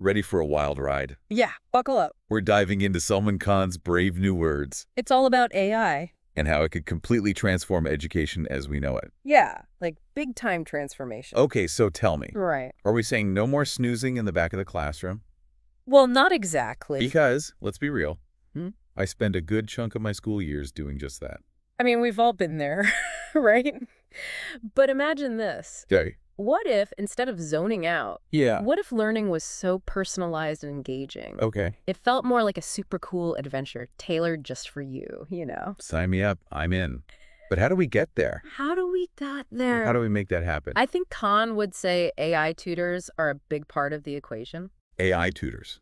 Ready for a wild ride? Yeah, buckle up. We're diving into Salman Khan's brave new words It's all about AI. and how it could completely transform education as we know it. Yeah, like big-time transformation. Okay, so tell me, Right. are we saying no more snoozing in the back of the classroom? Well, not exactly. Because, let's be real, I spend a good chunk of my school years doing just that. I mean, we've all been there, right? But imagine this. Okay. What if, instead of zoning out, Yeah. what if learning was so personalized and engaging? Okay. It felt more like a super cool adventure tailored just for you, you know? Sign me up. I'm in. But how do we get there? How do we get there? How do we make that happen? I think Khan would say AI tutors are a big part of the equation. AI tutors.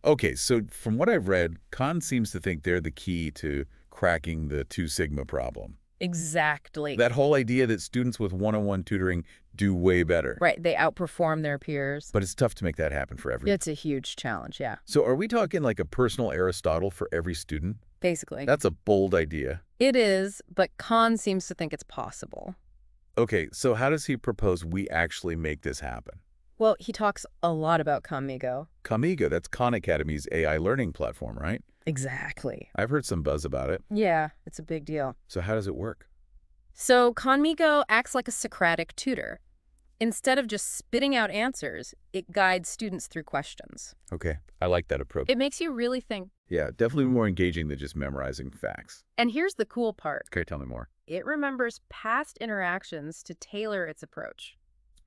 Okay, so from what I've read, Khan seems to think they're the key to cracking the 2 sigma problem. Exactly. That whole idea that students with one-on-one tutoring do way better. Right, they outperform their peers. But it's tough to make that happen for everyone. It's a huge challenge, yeah. So are we talking like a personal Aristotle for every student? Basically. That's a bold idea. It is, but Khan seems to think it's possible. Okay, so how does he propose we actually make this happen? Well, he talks a lot about Khanmigo. Khanmigo, that's Khan Academy's AI learning platform, right? Exactly. I've heard some buzz about it. Yeah, it's a big deal. So how does it work? So Khanmigo acts like a Socratic tutor. Instead of just spitting out answers, it guides students through questions. Okay, I like that approach. It makes you really think. Yeah, definitely more engaging than just memorizing facts. And here's the cool part. Okay, tell me more. It remembers past interactions to tailor its approach.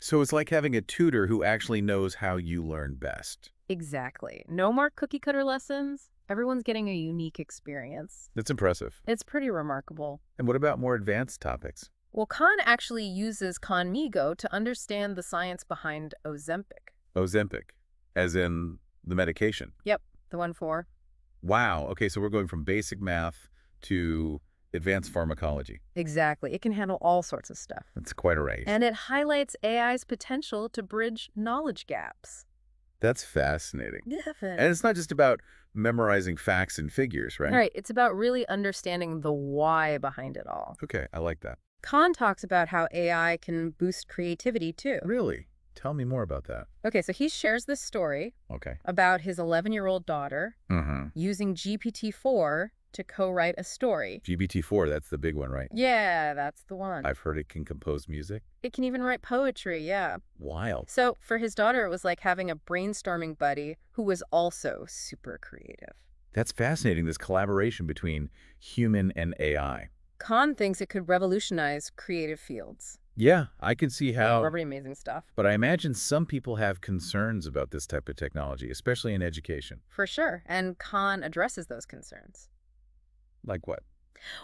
So it's like having a tutor who actually knows how you learn best. Exactly. No more cookie-cutter lessons. Everyone's getting a unique experience. That's impressive. It's pretty remarkable. And what about more advanced topics? Well, Khan actually uses Khanmigo to understand the science behind Ozempic. Ozempic, as in the medication. Yep, the one for. Wow. Okay, so we're going from basic math to advanced pharmacology. Exactly. It can handle all sorts of stuff. That's quite a range. And it highlights AI's potential to bridge knowledge gaps. That's fascinating. Definitely. And it's not just about memorizing facts and figures, right? Right. It's about really understanding the why behind it all. Okay, I like that. Khan talks about how AI can boost creativity, too. Really? Tell me more about that. Okay, so he shares this story Okay. about his 11-year-old daughter using GPT-4 to co-write a story. GPT-4, that's the big one, right? Yeah, that's the one. I've heard it can compose music. It can even write poetry, yeah. Wild. So for his daughter, it was like having a brainstorming buddy who was also super creative. That's fascinating, this collaboration between human and AI. Khan thinks it could revolutionize creative fields. Yeah, I can see how. Pretty amazing stuff. But I imagine some people have concerns about this type of technology, especially in education. For sure. And Khan addresses those concerns. Like what?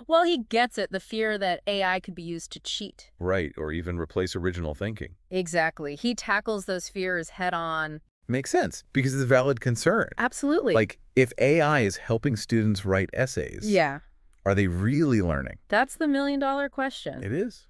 Well, he gets it, the fear that AI could be used to cheat. Right, or even replace original thinking. Exactly. He tackles those fears head on. Makes sense, because it's a valid concern. Absolutely. Like, if AI is helping students write essays, yeah, are they really learning? that's the million-dollar question. It is.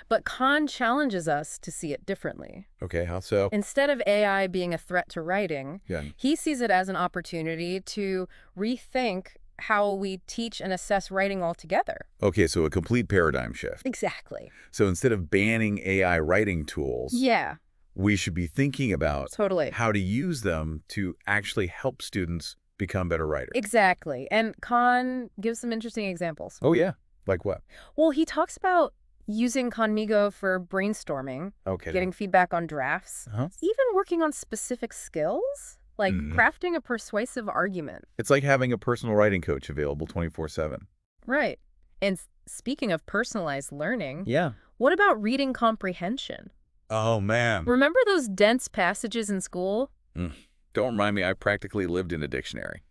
But Khan challenges us to see it differently. Okay, how so? Instead of AI being a threat to writing, Yeah. he sees it as an opportunity to rethink how we teach and assess writing altogether. Okay, so a complete paradigm shift. Exactly. So instead of banning AI writing tools, Yeah, we should be thinking about totally. how to use them to actually help students become better writers. Exactly. And Khan gives some interesting examples. Oh, yeah. Like what? Well, he talks about using Khanmigo for brainstorming, Okay. getting feedback on drafts, even working on specific skills, like crafting a persuasive argument. It's like having a personal writing coach available 24/7. Right. And speaking of personalized learning, Yeah. what about reading comprehension? Oh, man. Remember those dense passages in school? Don't remind me, I practically lived in a dictionary.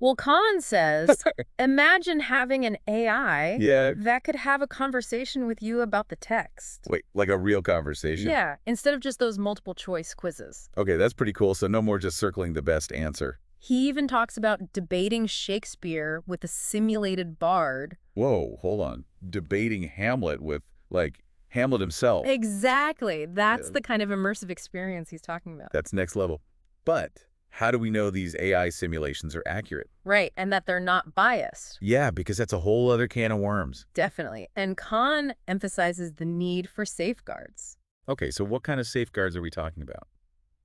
Well, Khan says, imagine having an AI Yeah. that could have a conversation with you about the text. Wait, like a real conversation? Yeah, instead of just those multiple choice quizzes. Okay, that's pretty cool. So no more just circling the best answer. He even talks about debating Shakespeare with a simulated bard. Whoa, hold on. Debating Hamlet with, like, Hamlet himself. Exactly. That's the kind of immersive experience he's talking about. That's next level. But how do we know these AI simulations are accurate? Right, and that they're not biased. Yeah, because that's a whole other can of worms. Definitely. And Khan emphasizes the need for safeguards. Okay, so what kind of safeguards are we talking about?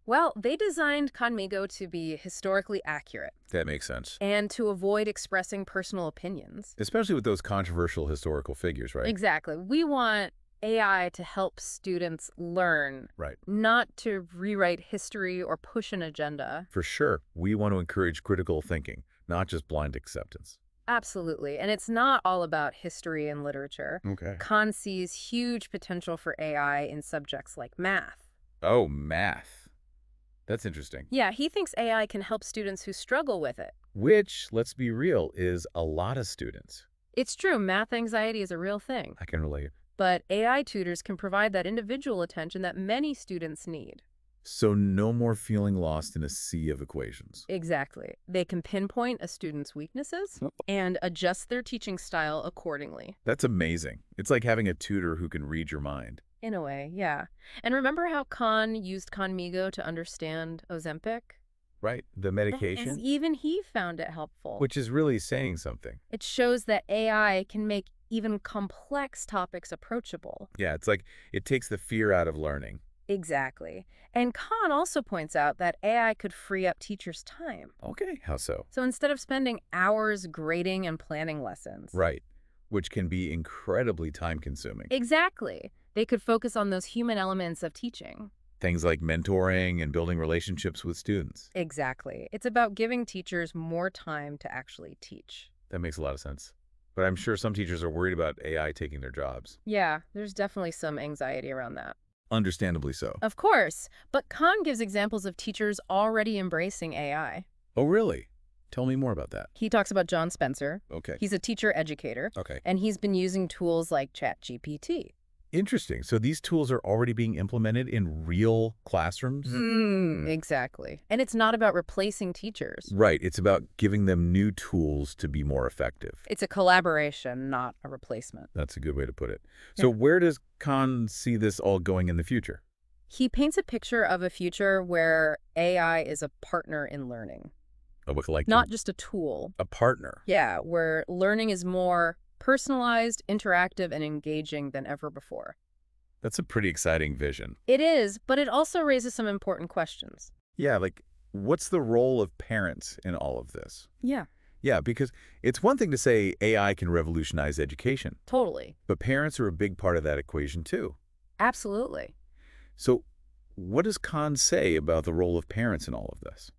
Well, they designed Khanmigo to be historically accurate That makes sense. and to avoid expressing personal opinions. Especially with those controversial historical figures, right? Exactly. We want AI to help students learn, Right. not to rewrite history or push an agenda. For sure. We want to encourage critical thinking, not just blind acceptance. Absolutely. And it's not all about history and literature. Okay. Khan sees huge potential for AI in subjects like math. Oh, math. That's interesting. Yeah, he thinks AI can help students who struggle with it. Which, let's be real, is a lot of students. It's true, math anxiety is a real thing. I can relate. But AI tutors can provide that individual attention that many students need. So no more feeling lost in a sea of equations. Exactly. They can pinpoint a student's weaknesses and adjust their teaching style accordingly. That's amazing. It's like having a tutor who can read your mind. In a way, yeah. And remember how Khan used Khanmigo to understand Ozempic? Right? The medication? Even he found it helpful. Which is really saying something. It shows that AI can make even complex topics approachable. Yeah, it's like it takes the fear out of learning. Exactly. And Khan also points out that AI could free up teachers' time. Okay, how so? So instead of spending hours grading and planning lessons. Right, which can be incredibly time-consuming. Exactly. They could focus on those human elements of teaching. Things like mentoring and building relationships with students. Exactly. It's about giving teachers more time to actually teach. That makes a lot of sense. But I'm sure some teachers are worried about AI taking their jobs. Yeah, there's definitely some anxiety around that. Understandably so. Of course, but Khan gives examples of teachers already embracing AI. Oh, really? Tell me more about that. He talks about John Spencer. Okay. He's a teacher educator, Okay. and he's been using tools like ChatGPT. Interesting. So these tools are already being implemented in real classrooms? Exactly. And it's not about replacing teachers. Right. It's about giving them new tools to be more effective. It's a collaboration, not a replacement. That's a good way to put it. So where does Khan see this all going in the future? He paints a picture of a future where AI is a partner in learning. Like Not just a tool. a partner. Yeah, where learning is more personalized, interactive, and engaging than ever before. That's a pretty exciting vision. It is, but it also raises some important questions. Yeah, like what's the role of parents in all of this? Yeah. Yeah, because it's one thing to say AI can revolutionize education, Totally. but parents are a big part of that equation too. Absolutely. So what does Khan say about the role of parents in all of this?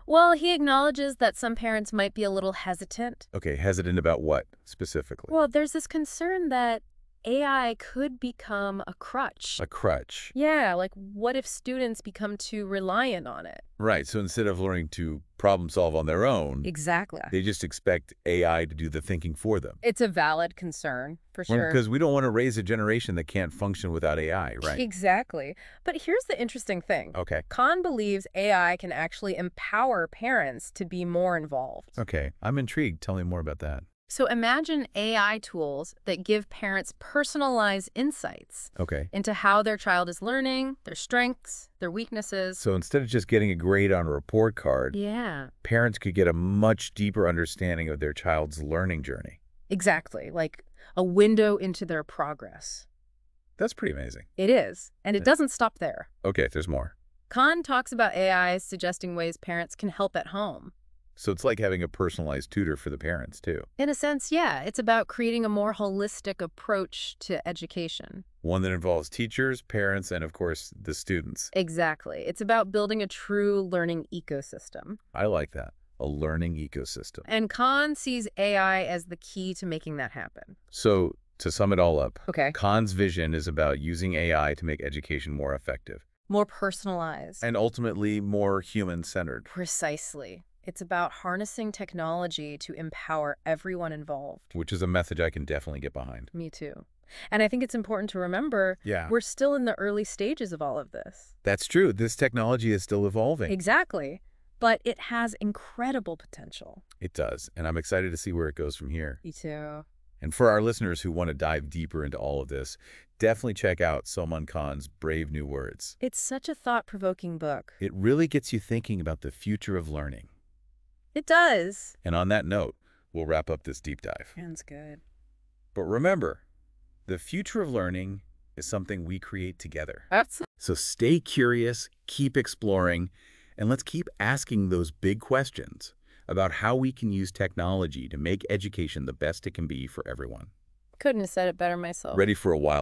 Well, he acknowledges that some parents might be a little hesitant. Okay, hesitant about what specifically? Well, there's this concern that AI could become a crutch. A crutch. Yeah, like what if students become too reliant on it? Right, so instead of learning to problem solve on their own, Exactly. they just expect AI to do the thinking for them. It's a valid concern, for sure. Because we don't want to raise a generation that can't function without AI, right? Exactly. But here's the interesting thing. Okay. Khan believes AI can actually empower parents to be more involved. Okay, I'm intrigued. Tell me more about that. So imagine AI tools that give parents personalized insights Okay. into how their child is learning, their strengths, their weaknesses. So instead of just getting a grade on a report card, Yeah, parents could get a much deeper understanding of their child's learning journey. exactly. Like a window into their progress. That's pretty amazing. It is. And it doesn't stop there. Okay, there's more. Khan talks about AI suggesting ways parents can help at home. So it's like having a personalized tutor for the parents, too. In a sense, yeah, it's about creating a more holistic approach to education. One that involves teachers, parents, and, of course, the students. Exactly. It's about building a true learning ecosystem. I like that. A learning ecosystem. And Khan sees AI as the key to making that happen. So to sum it all up, Okay. Khan's vision is about using AI to make education more effective More personalized. and ultimately more human-centered. Precisely. It's about harnessing technology to empower everyone involved. Which is a message I can definitely get behind. Me too. And I think it's important to remember Yeah. we're still in the early stages of all of this. That's true. This technology is still evolving. Exactly. But it has incredible potential. It does. And I'm excited to see where it goes from here. Me too. And for our listeners who want to dive deeper into all of this, definitely check out Salman Khan's Brave New Words. It's such a thought-provoking book. It really gets you thinking about the future of learning. It does. And on that note, we'll wrap up this deep dive. Sounds good. But remember, the future of learning is something we create together. That's So stay curious, keep exploring, and let's keep asking those big questions about how we can use technology to make education the best it can be for everyone. Couldn't have said it better myself. Ready for a wild